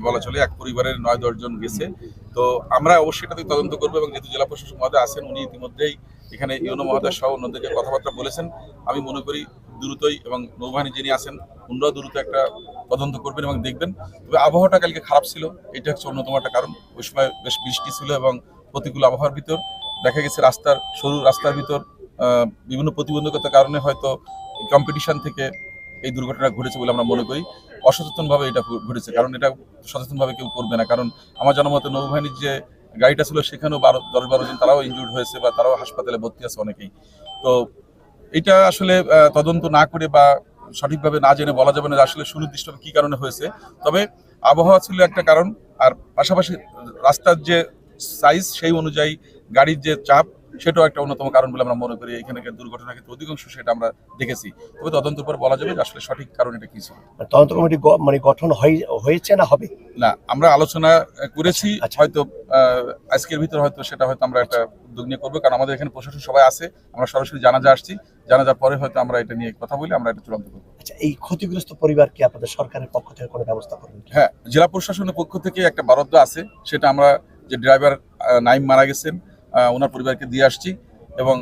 বলা চলে এক পরিবারের ৯-১০ জন গেছে। তো আমরা অবশ্যই এটাতে তদন্ত করবো এবং যেহেতু জেলা প্রশাসক মহোদয় আছেন, উনি ইতিমধ্যেই এখানে ইউনো মহোদয় সহ অন্যদেরকে কথাবার্তা বলেছেন। আমি মনে করি দ্রুতই, এবং নৌবাহিনী যিনি আছেন উনারাও দ্রুত একটা তদন্ত করবেন এবং দেখবেন। তবে আবহাওয়াটা কালকে খারাপ ছিল, এটা হচ্ছে অন্যতম একটা কারণ। ওই সময় বেশ বৃষ্টি ছিল এবং প্রতিকূল আবহাওয়ার ভিতর দেখা গেছে সরু রাস্তার ভিতর বিভিন্ন প্রতিবন্ধকতার কারণে হয়তো কম্পিটিশন থেকে এই দুর্ঘটনা ঘটেছে বলে আমরা মনে করি। অসচেতনভাবে এটা ঘটেছে, কারণ এটা সচেতনভাবে কেউ করবে না। কারণ আমার জানা মতে নৌবাহিনীর যে গাড়িটা ছিল সেখানেও 10-12 জন তারাও ইনজুর্ড হয়েছে বা তারাও হাসপাতালে ভর্তি আছে অনেকেই। তো এটা আসলে তদন্ত না করে বা সঠিকভাবে না জেনে বলা যাবে না যে আসলে সুনির্দিষ্ট কি কারণে হয়েছে। তবে আবহাওয়া ছিল একটা কারণ, আর পাশাপাশি রাস্তার যে সাইজ সেই অনুযায়ী গাড়ির যে চাপ সেটাও একটা অন্যতম কারণ বলে আমরা মনে করি। এখানকার দুর্ঘটনার ক্ষেত্রে অধিকাংশ সেটা আমরা দেখেছি। তবে তদন্তের পর বলা যাবে যে আসলে সঠিক কারণ এটা কি ছিল। তদন্ত কমিটি গঠন হয়েছে না হবে? না, আমরা আলোচনা করেছি, আচ্ছা। হয়তো আজকের ভিতরে হয়তো সেটা হয়তো আমরা একটা উদ্যোগ নিয়ে করবো, কারণ আমাদের এখানে প্রশাসন সবাই আছে। আমরা সরাসরি জানাজা আসছি, জানাজার পরে হয়তো আমরা এটা নিয়ে কথা বলি, আমরা এটা চূড়ান্ত করবো। আচ্ছা, এই ক্ষতিগ্রস্ত পরিবার কি আপনাদের সরকারের পক্ষ থেকে কোনো ব্যবস্থা করবেন? হ্যাঁ, জেলা প্রশাসনের পক্ষ থেকে একটা বরাদ্দ আছে, সেটা আমরা যে ড্রাইভার নাইম মারা গেছেন ওনার পরিবারকে দিয়ে আসছি, এবং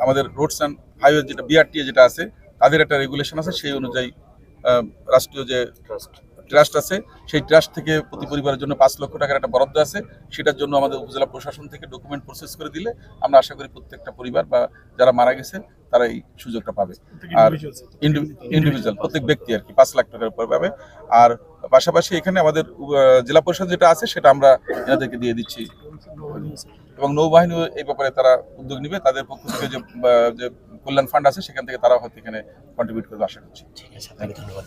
আমাদের রোডস অ্যান্ড হাইওয়ে যেটা বিআরটিএ যেটা আছে তাদের একটা রেগুলেশন আছে, সেই অনুযায়ী রাষ্ট্রীয় যে ট্রাস্ট আছে সেই ট্রাস্ট থেকে প্রতি পরিবারের জন্য 5 লক্ষ টাকার একটা বরাদ্দ আছে। সেটার জন্য আমাদের উপজেলা প্রশাসন থেকে ডকুমেন্ট প্রসেস করে দিলে আমরা আশা করি প্রত্যেকটা পরিবার বা যারা মারা গেছে তারা এই সুযোগটা পাবে। আর ইন্ডিভিজুয়াল প্রত্যেক ব্যক্তি আর কি 5 লাখ টাকার উপর পাবে। আর পাশাপাশি এখানে আমাদের জেলা পরিষদ যেটা আছে সেটা আমরা এনাদেরকে দিয়ে দিচ্ছি, এবং নৌবাহিনী এই ব্যাপারে তারা উদ্যোগ নিবে। তাদের পক্ষ থেকে যে কল্যাণ ফান্ড আছে সেখান থেকে তারা হয়তো এখানে কন্ট্রিবিউট করবে আশা করছি। ঠিক আছে, আপনাকে ধন্যবাদ।